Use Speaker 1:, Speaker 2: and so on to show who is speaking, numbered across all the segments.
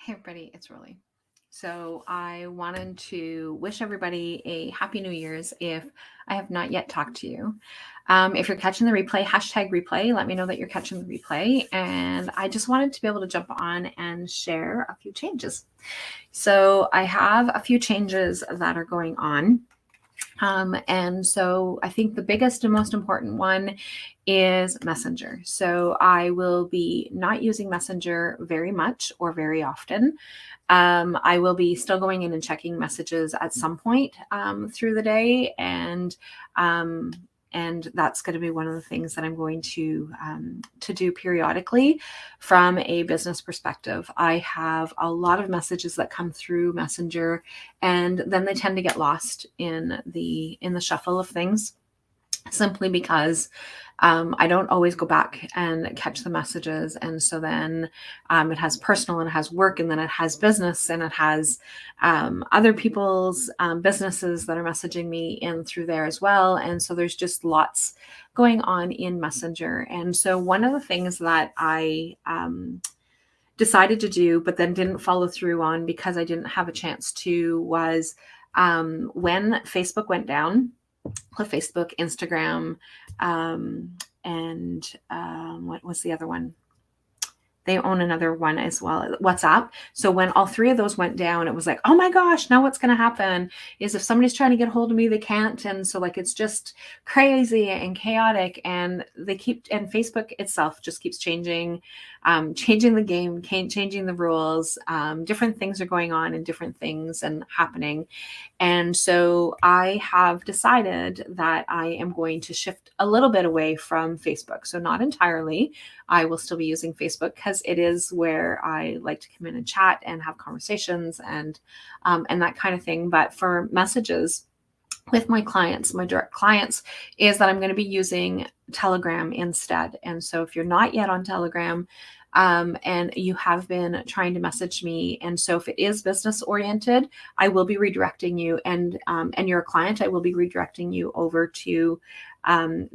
Speaker 1: Hey everybody, it's Rolly. So I wanted to wish everybody a happy New Year's if I have not yet talked to you. If you're catching the replay, hashtag replay, let me know that you're catching the replay. And I just wanted to be able to jump on and share a few changes. So I have a few changes that are going on. And so I think the biggest and most important one is Messenger. So I will be not using Messenger very much or very often. I will be still going in and checking messages at some point through the day, um, and that's going to be one of the things that I'm going to do periodically from a business perspective. I have a lot of messages that come through Messenger, and then they tend to get lost in the shuffle of things, simply because I don't always go back and catch the messages. And so then it has personal and it has work, and then it has business, and it has other people's businesses that are messaging me in through there as well. And so there's just lots going on in Messenger. And so one of the things that I decided to do, but then didn't follow through on because I didn't have a chance to, was when Facebook went down, Facebook, Instagram, and what was the other one? They own another one as well, WhatsApp. So when all three of those went down, it was like, oh my gosh, now what's going to happen is if somebody's trying to get a hold of me, they can't. And so like, it's just crazy and chaotic, and and Facebook itself just keeps changing the game, changing the rules. Different things are going on and different things and happening. And so I have decided that I am going to shift a little bit away from Facebook. So not entirely. I will still be using Facebook because it is where I like to come in and chat and have conversations and that kind of thing. But for messages with my clients, my direct clients, is that I'm going to be using Telegram instead. And so if you're not yet on Telegram, and you have been trying to message me, and so if it is business oriented, I will be redirecting you, and you're a client, I will be redirecting you over to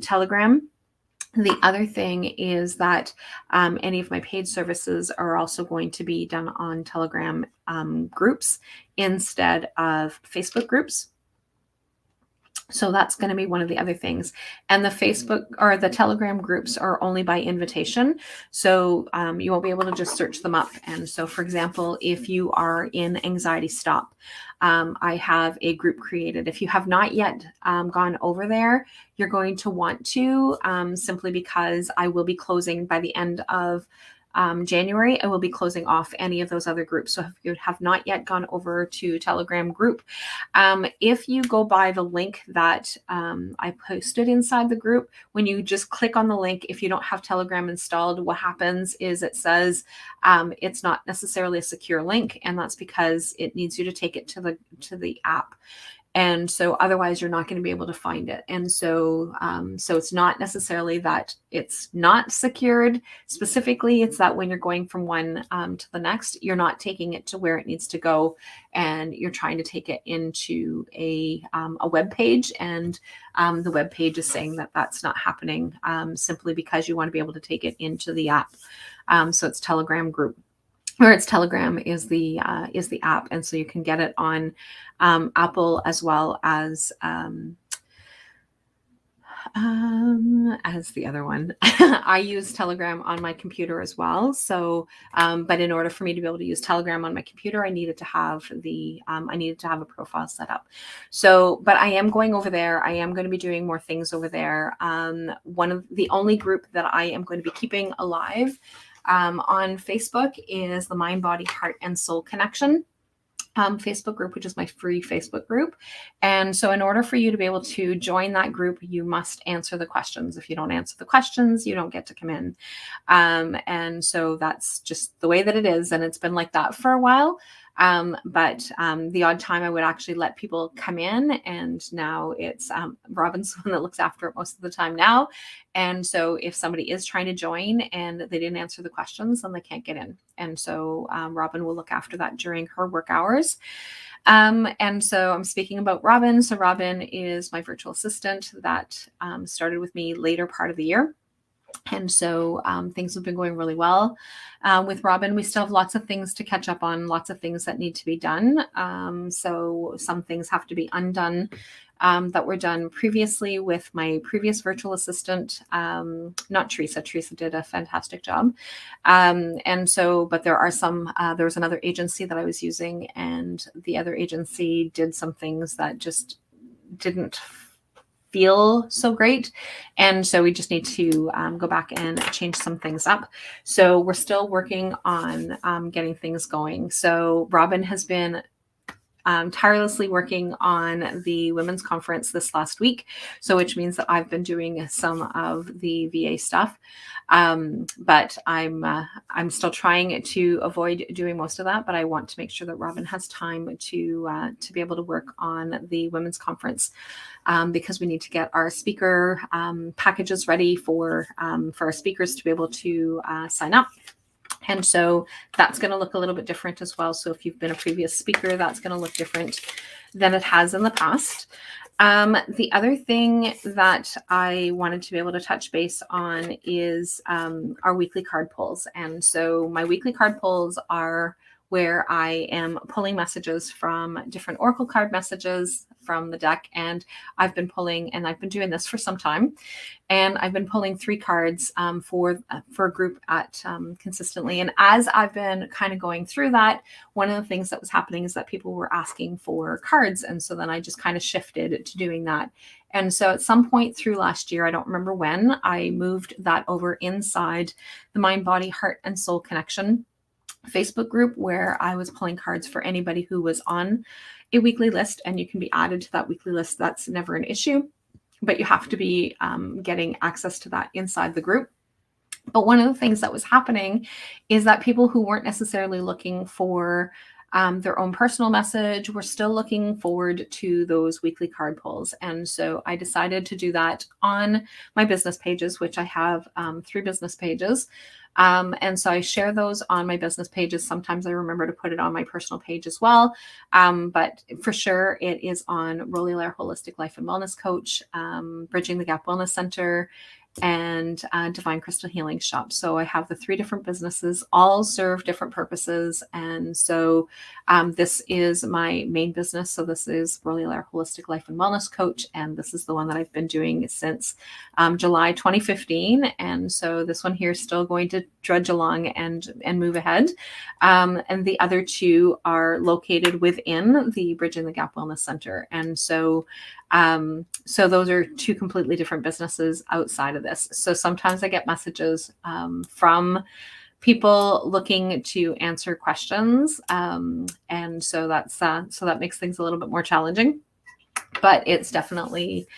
Speaker 1: Telegram. The other thing is that any of my paid services are also going to be done on Telegram groups instead of Facebook groups. So that's going to be one of the other things. And the Facebook or the Telegram groups are only by invitation. So you won't be able to just search them up. And so, for example, if you are in Anxiety Stop, I have a group created. If you have not yet gone over there, you're going to want to, simply because I will be closing by the end of January. I will be closing off any of those other groups. So if you have not yet gone over to Telegram group, if you go by the link that I posted inside the group, when you just click on the link, if you don't have Telegram installed, what happens is it says it's not necessarily a secure link, and that's because it needs you to take it to the app. And so otherwise you're not going to be able to find it. And so, so it's not necessarily that it's not secured specifically. It's that when you're going from one to the next, you're not taking it to where it needs to go, and you're trying to take it into a web page. And the web page is saying that that's not happening, simply because you want to be able to take it into the app. So it's Telegram group. Or it's Telegram is the app, and so you can get it on Apple as well as the other one. I use Telegram on my computer as well. So, but in order for me to be able to use Telegram on my computer, I needed to have a profile set up. So, but I am going over there. I am going to be doing more things over there. One of the only group that I am going to be keeping alive on Facebook is the Mind, Body, Heart, and Soul Connection Facebook group, which is my free Facebook group. And so in order for you to be able to join that group, you must answer the questions. If you don't answer the questions, you don't get to come in. And so that's just the way that it is. And it's been like that for a while. But the odd time I would actually let people come in, and now it's Robin's the one that looks after it most of the time now. And so if somebody is trying to join and they didn't answer the questions, then they can't get in. And so Robin will look after that during her work hours. And so I'm speaking about Robin. So Robin is my virtual assistant that started with me later part of the year. And so things have been going really well. With Robin, we still have lots of things to catch up on, lots of things that need to be done. So some things have to be undone that were done previously with my previous virtual assistant, not Teresa. Teresa did a fantastic job. And so, but there are some, there was another agency that I was using, and the other agency did some things that just didn't feel so great. And so we just need to go back and change some things up. So we're still working on getting things going. So Robin has been tirelessly working on the women's conference this last week. So which means that I've been doing some of the VA stuff. But I'm still trying to avoid doing most of that, but I want to make sure that Robin has time to be able to work on the women's conference, because we need to get our speaker packages ready for our speakers to be able to sign up. And so that's going to look a little bit different as well. So if you've been a previous speaker, that's going to look different than it has in the past. The other thing that I wanted to be able to touch base on is our weekly card pulls. And so my weekly card pulls are where I am pulling messages from different Oracle card messages from the deck. And I've been pulling, and I've been doing this for some time, and I've been pulling 3 cards for a group at consistently. And as I've been kind of going through that, one of the things that was happening is that people were asking for cards. And so then I just kind of shifted to doing that. And so at some point through last year, I don't remember when, I moved that over inside the Mind, Body, Heart, and Soul Connection Facebook group, where I was pulling cards for anybody who was on a weekly list, and you can be added to that weekly list. That's never an issue, but you have to be getting access to that inside the group. But one of the things that was happening is that people who weren't necessarily looking for their own personal message were still looking forward to those weekly card pulls. And so I decided to do that on my business pages, which I have 3 business pages. And so I share those on my business pages. Sometimes I remember to put it on my personal page as well. But for sure, it is on Rolly Lair Holistic Life and Wellness Coach, Bridging the Gap Wellness Center, and Divine Crystal Healing Shop. So I have the 3 different businesses, all serve different purposes. And so this is my main business. So this is Rolly Lair Holistic Life and Wellness Coach. And this is the one that I've been doing since July 2015. And so this one here is still going to trudge along and move ahead. And the other 2 are located within the Bridging the Gap Wellness Center. And so so those are 2 completely different businesses outside of this. So sometimes I get messages from people looking to answer questions. And so that's so that makes things a little bit more challenging, but it's definitely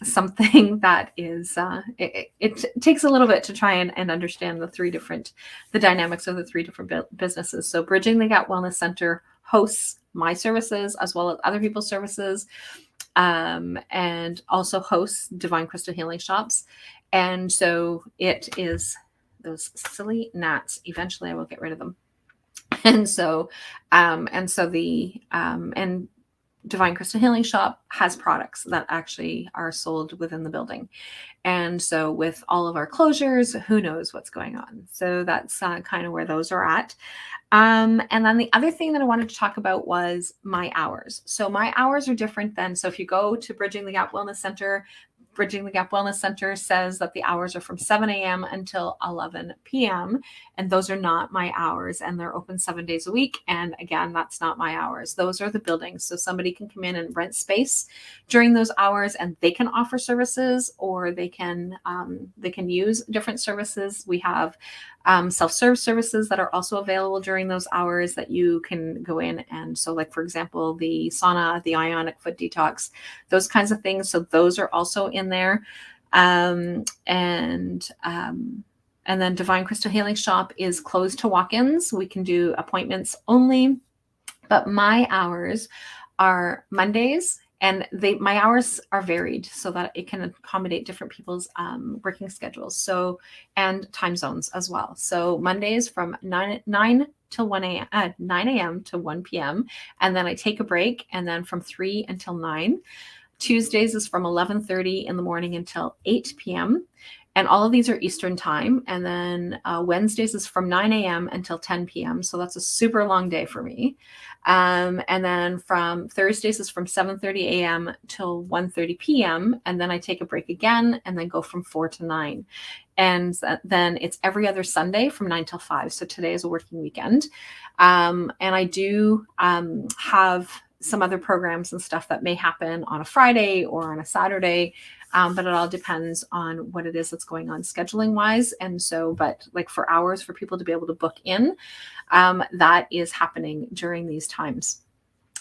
Speaker 1: something that is it takes a little bit to try and understand the dynamics of the 3 different businesses. So Bridging the Gap Wellness Center hosts my services as well as other people's services, and also hosts Divine Crystal Healing Shops. And so it is those silly gnats. Eventually I will get rid of them. And so and Divine Crystal Healing Shop has products that actually are sold within the building. And so with all of our closures, who knows what's going on. So that's kind of where those are at. And then the other thing that I wanted to talk about was my hours. So my hours are different than, so if you go to Bridging the Gap Wellness Center, Bridging the Gap Wellness Center says that the hours are from 7 a.m. until 11 p.m. And those are not my hours. And they're open 7 days a week. And again, that's not my hours. Those are the buildings. So somebody can come in and rent space during those hours, and they can offer services, or they can use different services. We have self-serve services that are also available during those hours that you can go in. And so, like, for example, the sauna, the ionic foot detox, those kinds of things. So those are also in there. And then Divine Crystal Healing Shop is closed to walk-ins. We can do appointments only, but my hours are Mondays, and my hours are varied so that it can accommodate different people's working schedules. So, and time zones as well. So Mondays from 9 till 9 a.m. to 1 p.m. And then I take a break, and then from 3 until 9. Tuesdays is from 11:30 in the morning until 8 p.m. And all of these are Eastern time. And then Wednesdays is from 9 a.m. until 10 p.m. So that's a super long day for me. And then from Thursdays is from 7:30 a.m. till 1:30 p.m. And then I take a break again and then go from 4 to 9. And then it's every other Sunday from 9 till 5. So today is a working weekend. And I do have some other programs and stuff that may happen on a Friday or on a Saturday. But it all depends on what it is that's going on scheduling wise. And so, but like for hours for people to be able to book in, that is happening during these times.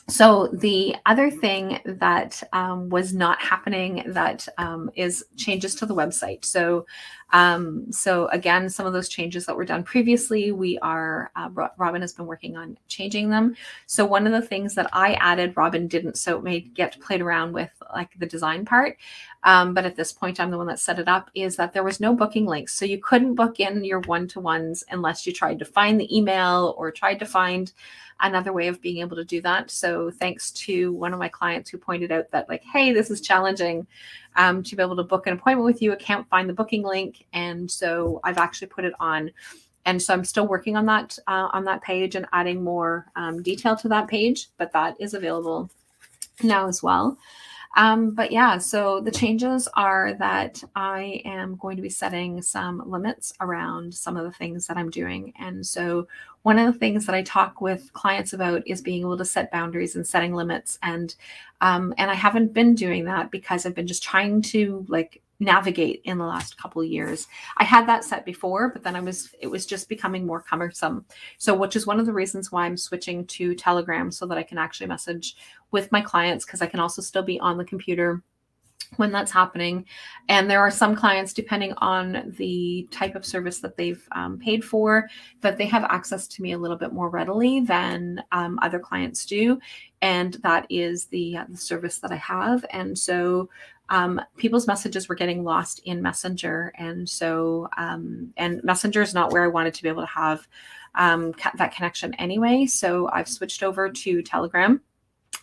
Speaker 1: So the other thing that was not happening that is changes to the website. So again, some of those changes that were done previously, Robin has been working on changing them. So one of the things that I added, Robin didn't, so it may get played around with like the design part. But at this point, I'm the one that set it up, is that there was no booking links. So you couldn't book in your one-to-ones unless you tried to find the email or tried to find another way of being able to do that. So thanks to one of my clients who pointed out that like, hey, this is challenging to be able to book an appointment with you. I can't find the booking link. And so I've actually put it on. And so I'm still working on that page and adding more detail to that page, but that is available now as well. But yeah, so the changes are that I am going to be setting some limits around some of the things that I'm doing. And so one of the things that I talk with clients about is being able to set boundaries and setting limits. And I haven't been doing that because I've been just trying to like navigate in the last couple of years. I had that set before, but then it was just becoming more cumbersome. So which is one of the reasons why I'm switching to Telegram, so that I can actually message with my clients, because I can also still be on the computer when that's happening. And there are some clients, depending on the type of service that they've paid for, that they have access to me a little bit more readily than other clients do. And that is the service that I have. And so people's messages were getting lost in Messenger. And so, and Messenger is not where I wanted to be able to have that connection anyway. So I've switched over to Telegram.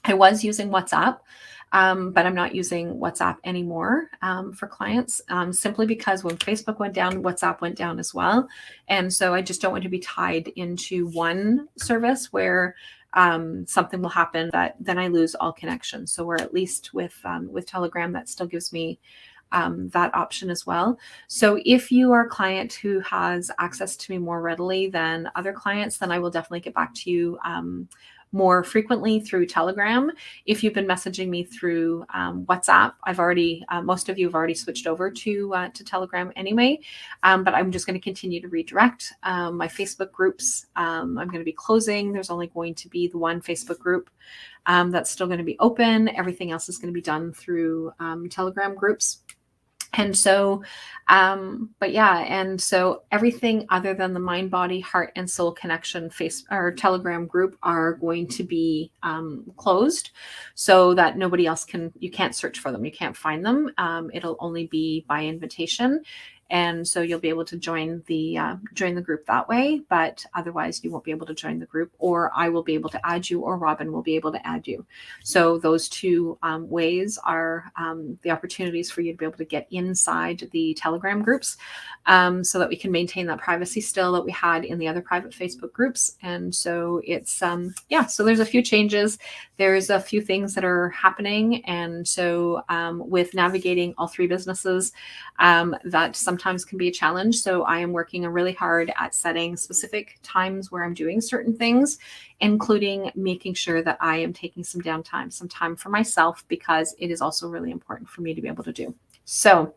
Speaker 1: I was using WhatsApp, but I'm not using WhatsApp anymore for clients, simply because when Facebook went down, WhatsApp went down as well. And so I just don't want to be tied into one service where something will happen that then I lose all connection. So we're at least with Telegram, that still gives me that option as well. So if you are a client who has access to me more readily than other clients, then I will definitely get back to you more frequently through Telegram. If you've been messaging me through WhatsApp, most of you have already switched over to Telegram anyway, but I'm just going to continue to redirect my Facebook groups. I'm going to be closing. There's only going to be the one Facebook group that's still going to be open. Everything else is going to be done through Telegram groups. And so, but yeah, and so everything other than the mind, body, heart, and soul connection Telegram group are going to be closed, so that nobody else you can't search for them. You can't find them. It'll only be by invitation. And so you'll be able to join the group that way, but otherwise you won't be able to join the group, or I will be able to add you, or Robin will be able to add you. So those two ways are the opportunities for you to be able to get inside the Telegram groups, so that we can maintain that privacy still that we had in the other private Facebook groups. And so it's, so there's a few changes. There's a few things that are happening. And so with navigating all three businesses, that sometimes can be a challenge. So I am working really hard at setting specific times where I'm doing certain things, including making sure that I am taking some downtime, some time for myself, because it is also really important for me to be able to do. So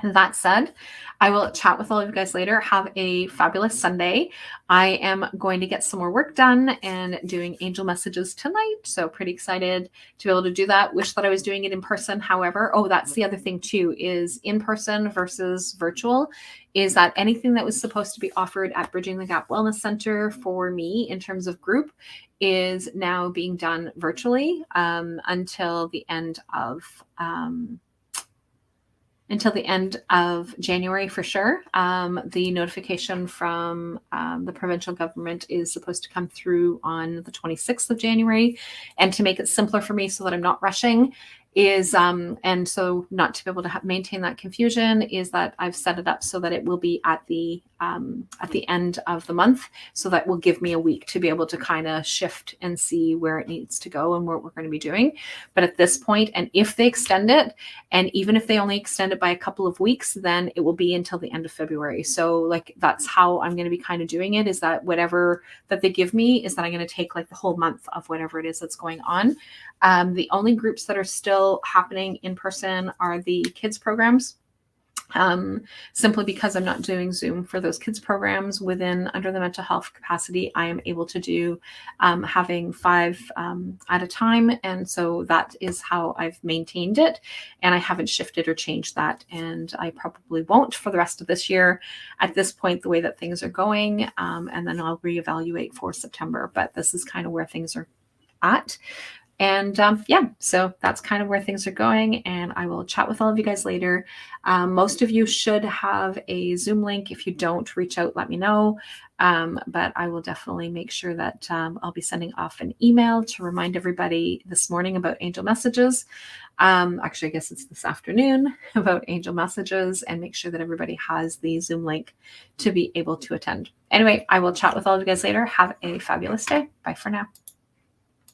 Speaker 1: that said, I will chat with all of you guys later. Have a fabulous Sunday. I am going to get some more work done and doing angel messages tonight. So pretty excited to be able to do that. Wish that I was doing it in person. However, that's the other thing too, is in person versus virtual, is that anything that was supposed to be offered at Bridging the Gap Wellness Center for me in terms of group is now being done virtually until the end of January for sure. The notification from the provincial government is supposed to come through on the 26th of January. And to make it simpler for me so that I'm not rushing, is and so not to be able to maintain that confusion is that I've set it up so that it will be at the end of the month, so that will give me a week to be able to kind of shift and see where it needs to go and what we're going to be doing. But at this point, and if they extend it, and even if they only extend it by a couple of weeks, then it will be until the end of February. So like that's how I'm going to be kind of doing it, is that whatever that they give me is that I'm going to take like the whole month of whatever it is that's going on. The only groups that are still happening in person are the kids programs. Simply because I'm not doing Zoom for those kids programs within under the mental health capacity, I am able to do having 5 at a time. And so that is how I've maintained it. And I haven't shifted or changed that. And I probably won't for the rest of this year at this point, the way that things are going. And then I'll reevaluate for September. But this is kind of where things are at. And yeah, so that's kind of where things are going, and I will chat with all of you guys later. Most of you should have a Zoom link. If you don't, reach out, let me know. But I will definitely make sure that I'll be sending off an email to remind everybody this morning about angel messages. Actually, I guess it's this afternoon about angel messages, and make sure that everybody has the Zoom link to be able to attend. Anyway, I will chat with all of you guys later. Have a fabulous day. Bye for now.